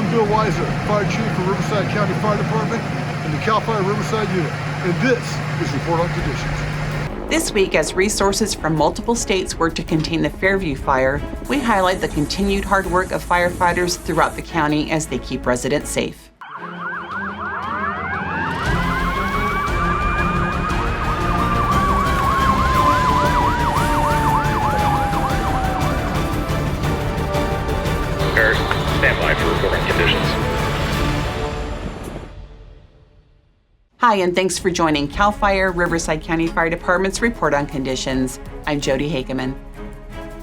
I'm Bill Weiser, Fire Chief for Riverside County Fire Department and the CAL FIRE Riverside Unit, and this is Report on Conditions. This week, as resources from multiple states work to contain the Fairview Fire, we highlight the continued hard work of firefighters throughout the county as they keep residents safe. Stand by for report on conditions. Hi, and thanks for joining CAL FIRE Riverside County Fire Department's Report on Conditions. I'm Jody Hageman.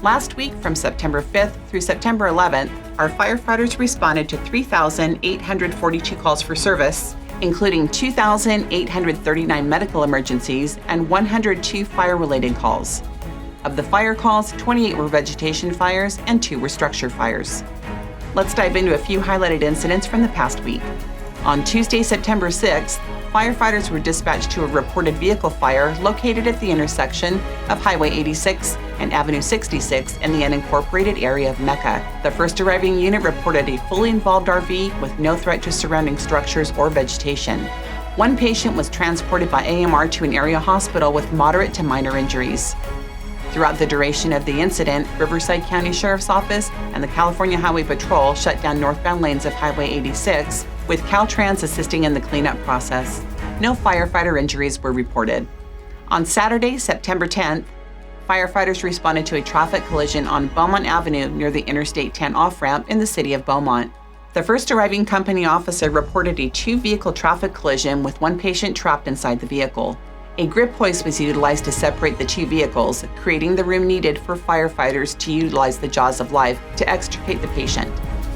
Last week, from September 5th through September 11th, our firefighters responded to 3,842 calls for service, including 2,839 medical emergencies and 102 fire-related calls. Of the fire calls, 28 were vegetation fires and 2 were structure fires. Let's dive into a few highlighted incidents from the past week. On Tuesday, September 6th, firefighters were dispatched to a reported vehicle fire located at the intersection of Highway 86 and Avenue 66 in the unincorporated area of Mecca. The first arriving unit reported a fully involved RV with no threat to surrounding structures or vegetation. One patient was transported by AMR to an area hospital with moderate to minor injuries. Throughout the duration of the incident, Riverside County Sheriff's Office and the California Highway Patrol shut down northbound lanes of Highway 86, with Caltrans assisting in the cleanup process. No firefighter injuries were reported. On Saturday, September 10th, firefighters responded to a traffic collision on Beaumont Avenue near the Interstate 10 off-ramp in the city of Beaumont. The first arriving company officer reported a 2-vehicle traffic collision with one patient trapped inside the vehicle. A grip hoist was utilized to separate the 2 vehicles, creating the room needed for firefighters to utilize the jaws of life to extricate the patient.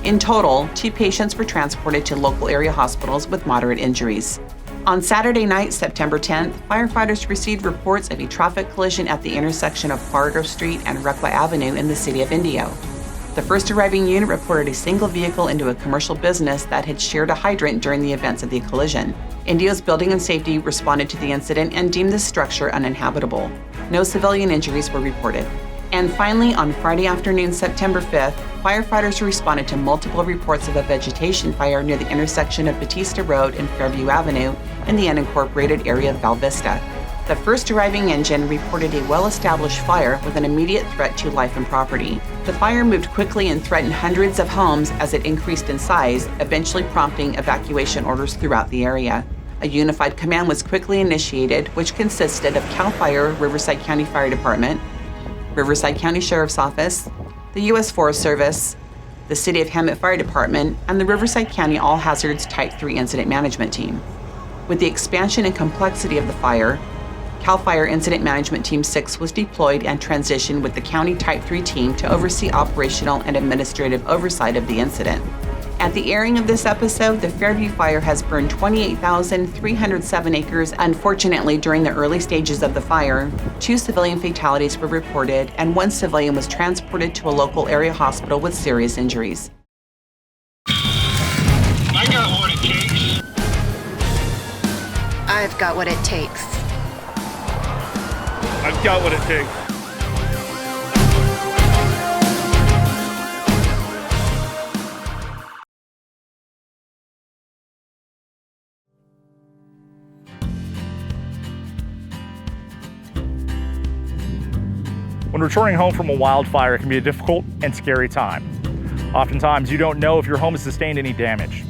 In total, 2 patients were transported to local area hospitals with moderate injuries. On Saturday night, September 10th, firefighters received reports of a traffic collision at the intersection of Fargo Street and Requa Avenue in the city of Indio. The first arriving unit reported a single vehicle into a commercial business that had shared a hydrant during the events of the collision. Indio's Building and Safety responded to the incident and deemed the structure uninhabitable. No civilian injuries were reported. And finally, on Friday afternoon, September 5th, firefighters responded to multiple reports of a vegetation fire near the intersection of Batista Road and Fairview Avenue in the unincorporated area of Val Vista. The first arriving engine reported a well-established fire with an immediate threat to life and property. The fire moved quickly and threatened hundreds of homes as it increased in size, eventually prompting evacuation orders throughout the area. A unified command was quickly initiated, which consisted of CAL FIRE Riverside County Fire Department, Riverside County Sheriff's Office, the U.S. Forest Service, the City of Hammett Fire Department, and the Riverside County All Hazards Type 3 Incident Management Team. With the expansion and complexity of the fire, CAL FIRE Incident Management Team 6 was deployed and transitioned with the County Type 3 team to oversee operational and administrative oversight of the incident. At the airing of this episode, the Fairview Fire has burned 28,307 acres. Unfortunately, during the early stages of the fire, 2 civilian fatalities were reported and 1 civilian was transported to a local area hospital with serious injuries. I got what it takes. I've got what it takes. I've got what it takes. When returning home from a wildfire, it can be a difficult and scary time. Oftentimes, you don't know if your home has sustained any damage.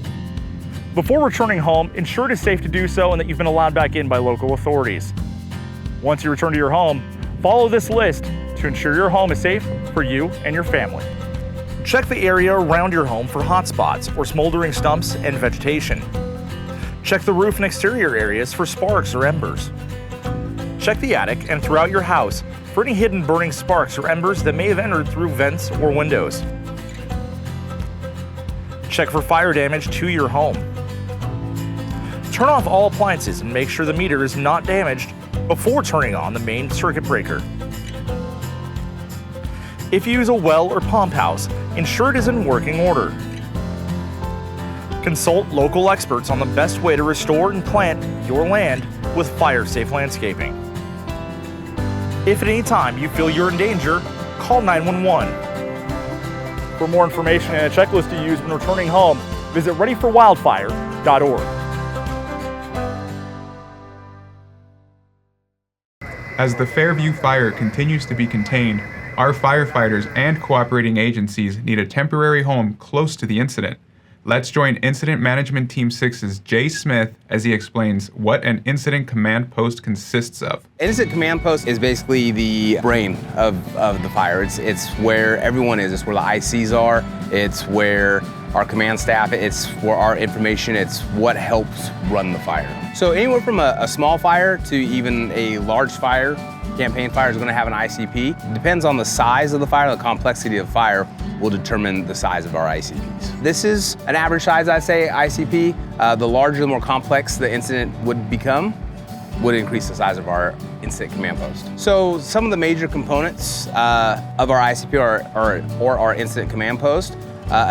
Before returning home, ensure it is safe to do so and that you've been allowed back in by local authorities. Once you return to your home, follow this list to ensure your home is safe for you and your family. Check the area around your home for hot spots or smoldering stumps and vegetation. Check the roof and exterior areas for sparks or embers. Check the attic and throughout your house for any hidden burning sparks or embers that may have entered through vents or windows. Check for fire damage to your home. Turn off all appliances and make sure the meter is not damaged before turning on the main circuit breaker. If you use a well or pump house, ensure it is in working order. Consult local experts on the best way to restore and plant your land with fire-safe landscaping. If at any time you feel you're in danger, call 911. For more information and a checklist to use when returning home, Visit readyforwildfire.org. As the Fairview Fire continues to be contained, our firefighters and cooperating agencies need a temporary home close to the incident. Let's join Incident Management Team 6's Jay Smith as he explains what an incident command post consists of. Incident command post is basically the brain of the fire. It's where everyone is. It's where the ICs are. It's where our command staff, it's where our information, it's what helps run the fire. So anywhere from a small fire to even a large fire, campaign fire is going to have an ICP. It depends on the size of the fire, the complexity of the fire will determine the size of our ICPs. This is an average size, I'd say, ICP. The larger, the more complex the incident would become, would increase the size of our incident command post. So some of the major components of our ICP or our incident command post,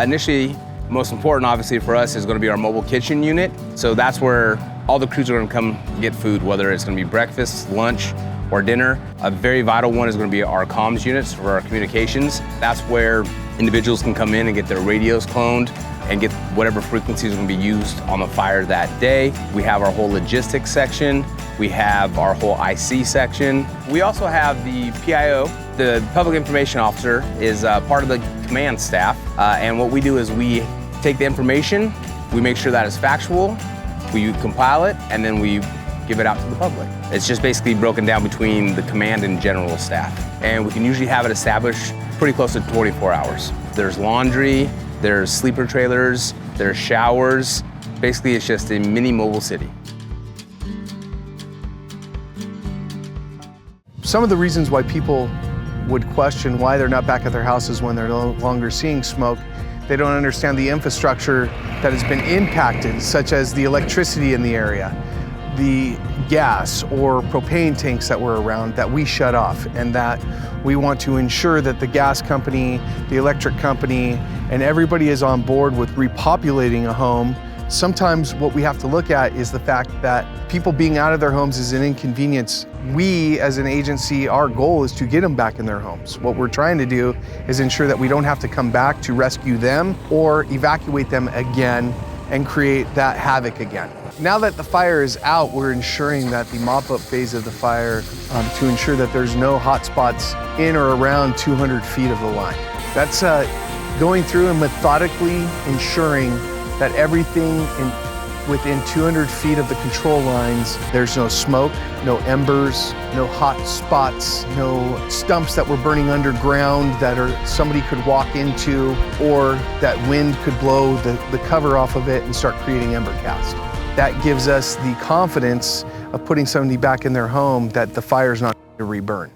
initially, most important, obviously, for us is going to be our mobile kitchen unit. So that's where all the crews are going to come get food, whether it's going to be breakfast, lunch, or dinner. A very vital one is going to be our comms units for our communications. That's where individuals can come in and get their radios cloned and get whatever frequencies are going to be used on the fire that day. We have our whole logistics section. We have our whole IC section. We also have the PIO. The Public Information Officer is part of the command staff. And what we do is we take the information, we make sure that it's factual, we compile it, and then we give it out to the public. It's just basically broken down between the command and general staff. And we can usually have it established pretty close to 24 hours. There's laundry, there's sleeper trailers, there's showers. Basically, it's just a mini mobile city. Some of the reasons why people would question why they're not back at their houses when they're no longer seeing smoke, they don't understand the infrastructure that has been impacted, such as the electricity in the area, the gas or propane tanks that were around that we shut off, and that we want to ensure that the gas company, the electric company, and everybody is on board with repopulating a home. Sometimes what we have to look at is the fact that people being out of their homes is an inconvenience. We, as an agency, our goal is to get them back in their homes. What we're trying to do is ensure that we don't have to come back to rescue them or evacuate them again and create that havoc again. Now that the fire is out, we're ensuring that the mop-up phase of the fire to ensure that there's no hot spots in or around 200 feet of the line. That's going through and methodically ensuring that everything within 200 feet of the control lines, there's no smoke, no embers, no hot spots, no stumps that were burning underground that somebody could walk into, or that wind could blow the cover off of it and start creating ember cast. That gives us the confidence of putting somebody back in their home that the fire's not going to reburn.